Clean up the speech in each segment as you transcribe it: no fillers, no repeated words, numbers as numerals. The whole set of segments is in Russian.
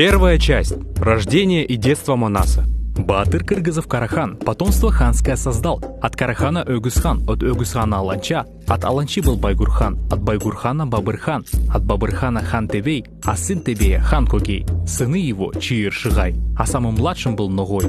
Первая часть. Рождение и детство Манаса. Батыр кыргызов Карахан потомство ханское создал. От Карахана Өгүз-хан, от Өгүз-хана Аланча, от Аланчи был Байгур-хан, от Байгур-хана Бабыр-хан, от Бабыр-хана хан Тебей, а сын Тебея хан Когей, сыны его Чиир-Шигай, а самым младшим был Ногой.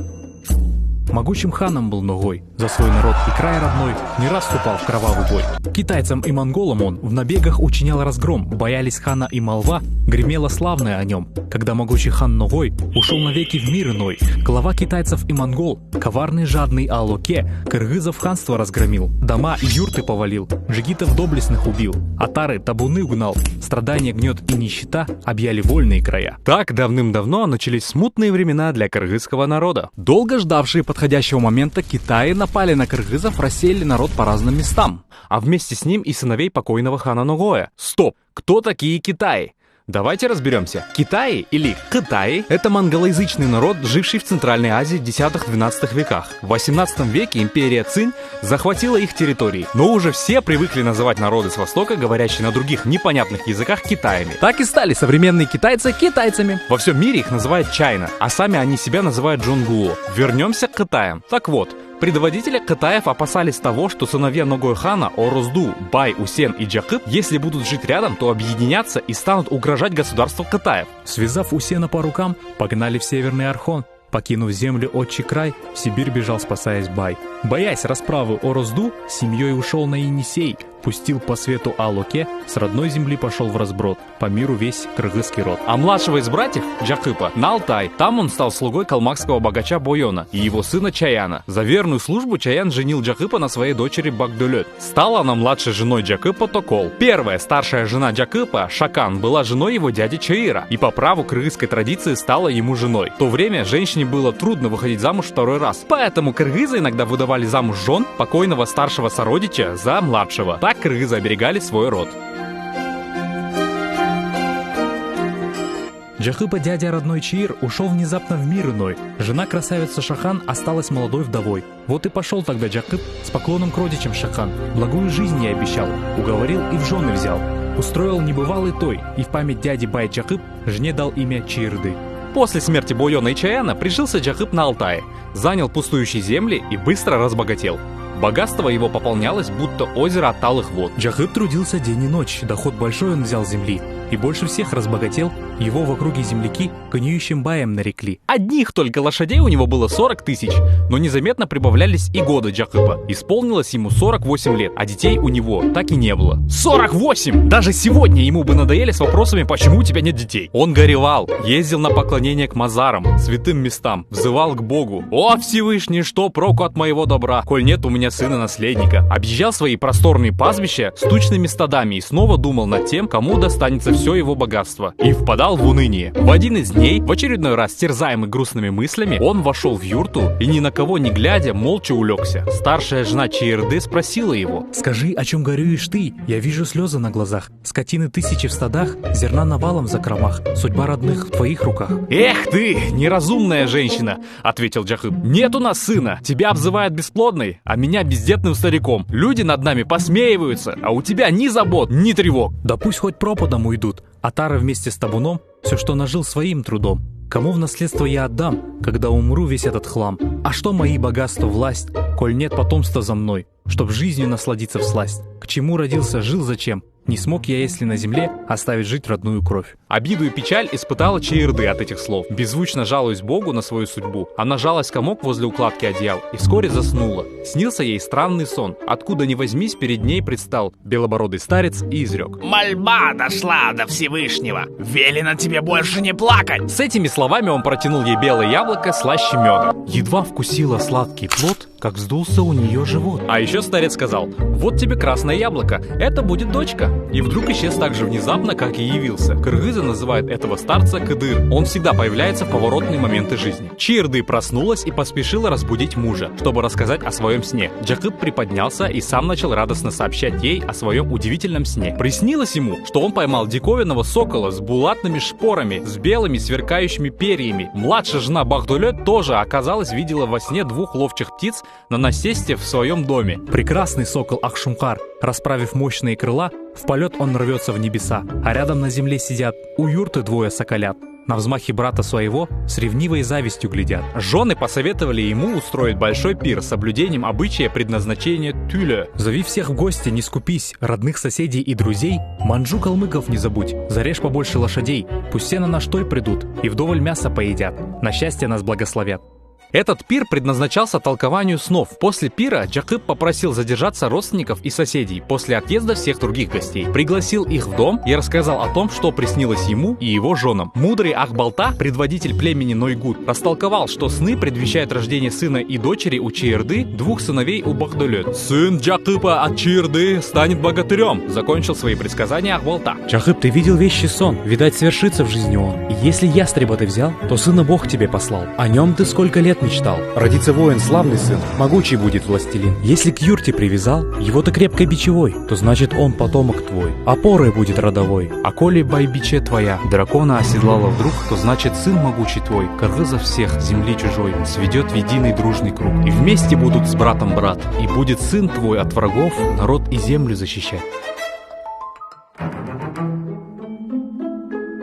Могучим ханом был Ногой, за свой народ и край родной не раз вступал в кровавый бой. Китайцам и монголам он в набегах учинял разгром, боялись хана и молва, гремело славное о нем. Когда могучий хан Ногой ушел навеки в мир иной, глава китайцев и монгол, коварный жадный Алоке, кыргызов ханство разгромил, дома и юрты повалил, джигитов доблестных убил, атары табуны угнал, страдания, гнет и нищета объяли вольные края. Так давным-давно начались смутные времена для кыргызского народа. Долго ждавшие подходящего момента Китаи напали на кыргызов, рассеяли народ по разным местам, а вместе с ним и сыновей покойного хана Ногоя. Стоп! Кто такие Китаи? Давайте разберемся. Китаи или Кытаи — это монголоязычный народ, живший в Центральной Азии в X-XII веках. В 18 веке империя Цинь захватила их территории, но уже все привыкли называть народы с Востока, говорящие на других непонятных языках, Китаями. Так и стали современные китайцы китайцами. Во всем мире их называют Чайна, а сами они себя называют Джонгуо. Вернемся к Китаям. Так вот, предводители Китаев опасались того, что сыновья Ногой хана Орозду, Бай, Усен и Джакып, если будут жить рядом, то объединятся и станут угрожать государству Китаев. Связав Усена по рукам, погнали в Северный Архон. Покинув землю отчий край, в Сибирь бежал, спасаясь Бай. Боясь расправы Орозду, семьей ушел на Енисей, пустил по свету Алоке, с родной земли пошел в разброд, по миру весь кыргызский род. А младшего из братьев, Джакыпа, на Алтай. Там он стал слугой калмыкского богача Бойона и его сына Чаяна. За верную службу Чаян женил Джакыпа на своей дочери Багдулет. Стала она младшей женой Джакыпа Токол. Первая старшая жена Джакыпа, Шакан, была женой его дяди Чаира и по праву кыргызской традиции стала ему женой. В то время женщине было трудно выходить замуж второй раз, поэтому кыргызы иногда выдавали замуж жен покойного старшего сородича за младшего. Так кыргызы оберегали свой род. Джакыпа, дядя родной Чиир, ушел внезапно в мир иной. Жена красавица Шахан осталась молодой вдовой. Вот и пошел тогда Джакып с поклоном к родичам Шахан. Благую жизнь ей обещал, уговорил и в жены взял. Устроил небывалый той, и в память дяди Бай Джакып жене дал имя Чиирды. После смерти Бойона и Чаяна прижился Джакып на Алтае, занял пустующие земли и быстро разбогател. Богатство его пополнялось, будто озеро от талых вод. Джакып трудился день и ночь, доход большой он взял земли. И больше всех разбогател, его в округе земляки гниющим Баем нарекли. Одних только лошадей у него было 40 тысяч, но незаметно прибавлялись и годы Джакыпа. Исполнилось ему 48 лет, а детей у него так и не было. 48! Даже сегодня ему бы надоели с вопросами, почему у тебя нет детей. Он горевал, ездил на поклонение к мазарам, святым местам, взывал к Богу. «О, Всевышний, что проку от моего добра, коль нет у меня сына-наследника?» Объезжал свои просторные пастбища с тучными стадами и снова думал над тем, кому достанется все его богатство, и впадал в уныние. В один из дней, в очередной раз терзаемый грустными мыслями, он вошел в юрту и ни на кого не глядя, молча улегся. Старшая жена Чиирды спросила его: «Скажи, о чем горюешь ты? Я вижу слезы на глазах, скотины тысячи в стадах, зерна навалом в закромах, судьба родных в твоих руках». «Эх ты, неразумная женщина!» — ответил Джакып. «Нет у нас сына, тебя обзывают бесплодной, а меня бездетным стариком. Люди над нами посмеиваются, а у тебя ни забот, ни тревог». «Да пусть хоть пропадом уйдут, а тара вместе с табуном все, что нажил своим трудом. Кому в наследство я отдам, когда умру весь этот хлам? А что мои богатства, власть, коль нет потомства за мной, чтоб жизнью насладиться всласть? К чему родился, жил зачем? Не смог я, если на земле, оставить жить родную кровь». Обиду и печаль испытала Чиирды от этих слов. Беззвучно жалуясь Богу на свою судьбу, она жалась в комок возле укладки одеял и вскоре заснула. Снился ей странный сон. Откуда ни возьмись, перед ней предстал белобородый старец и изрек: «Мольба дошла до Всевышнего. Велено тебе больше не плакать». С этими словами он протянул ей белое яблоко слаще меда. Едва вкусила сладкий плод, как вздулся у нее живот. А еще старец сказал: «Вот тебе красное яблоко, это будет дочка». И вдруг исчез так же внезапно, как и явился. Кыргызы называют этого старца Кыдыр. Он всегда появляется в поворотные моменты жизни. Чиирды проснулась и поспешила разбудить мужа, чтобы рассказать о своем сне. Джакып приподнялся и сам начал радостно сообщать ей о своем удивительном сне. Приснилось ему, что он поймал диковинного сокола с булатными шпорами, с белыми сверкающими перьями. Младшая жена Багдулет тоже, оказалось, видела во сне двух ловчих птиц на насесте в своем доме. Прекрасный сокол Ахшумкар, расправив мощные крыла, в полет он рвется в небеса, а рядом на земле сидят у юрты двое соколят. на взмахи брата своего с ревнивой завистью глядят. Жены посоветовали ему устроить большой пир с соблюдением обычая предназначения тюля. Зови всех в гости, не скупись, родных соседей и друзей, манджу калмыков не забудь, зарежь побольше лошадей, пусть все на наш той придут и вдоволь мяса поедят, на счастье нас благословят. Этот пир предназначался толкованию снов. После пира Джакып попросил задержаться родственников и соседей после отъезда всех других гостей. Пригласил их в дом и рассказал о том, что приснилось ему и его женам. Мудрый Ахбалта, предводитель племени Нойгут, растолковал, что сны предвещают рождение сына и дочери у Чиерды, двух сыновей у Бахдулет. «Сын Джакыпа от Чиерды станет богатырем», закончил свои предсказания Ахбалта. «Джакып, ты видел вещий сон, видать, свершится в жизни он. И если ястреба ты взял, то сына Бог тебе послал. О нем ты сколько лет мечтал. Родится воин, славный сын, могучий будет властелин. Если к юрте привязал, его ты крепко бичевой, то значит он потомок твой, опорой будет родовой. А коли байбиче твоя дракона оседлала вдруг, то значит сын могучий твой, кыргызов всех земли чужой, сведет в единый дружный круг. И вместе будут с братом брат, и будет сын твой от врагов народ и землю защищать».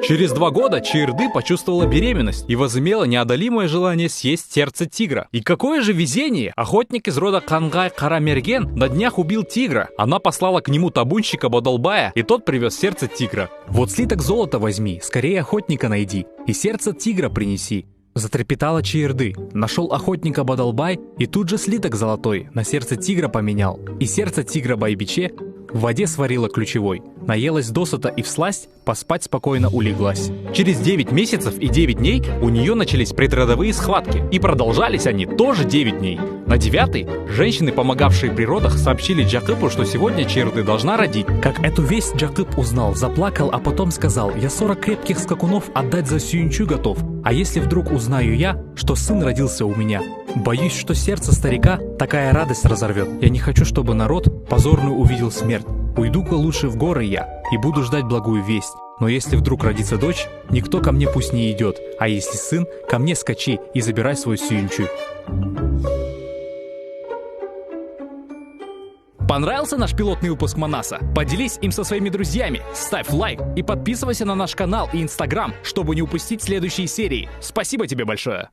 Через 2 года Чиерды почувствовала беременность и возымела неодолимое желание съесть сердце тигра. И какое же везение! Охотник из рода Кангай Карамерген на днях убил тигра. Она послала к нему табунщика Бадалбая, и тот привез сердце тигра. «Вот слиток золота возьми, скорее охотника найди, и сердце тигра принеси». Затрепетала Чиерды. Нашел охотника Бадалбай, и тут же слиток золотой на сердце тигра поменял. И сердце тигра Байбиче в воде сварила ключевой. Наелась досыта и всласть, поспать спокойно улеглась. Через 9 месяцев и 9 дней у нее начались предродовые схватки. И продолжались они тоже 9 дней. На 9-й женщины, помогавшие при родах, сообщили Джакыпу, что сегодня Чиерды должна родить. Как эту весть Джакып узнал, заплакал, а потом сказал: «Я 40 крепких скакунов отдать за сюинчу готов. А если вдруг узнаю я, что сын родился у меня? Боюсь, что сердце старика такая радость разорвет. Я не хочу, чтобы народ позорную увидел смерть. Уйду-ка лучше в горы я и буду ждать благую весть. Но если вдруг родится дочь, никто ко мне пусть не идет. А если сын, ко мне скачи и забирай свой сюинчу». Понравился наш пилотный выпуск Манаса? Поделись им со своими друзьями, ставь лайк и подписывайся на наш канал и Инстаграм, чтобы не упустить следующие серии. Спасибо тебе большое!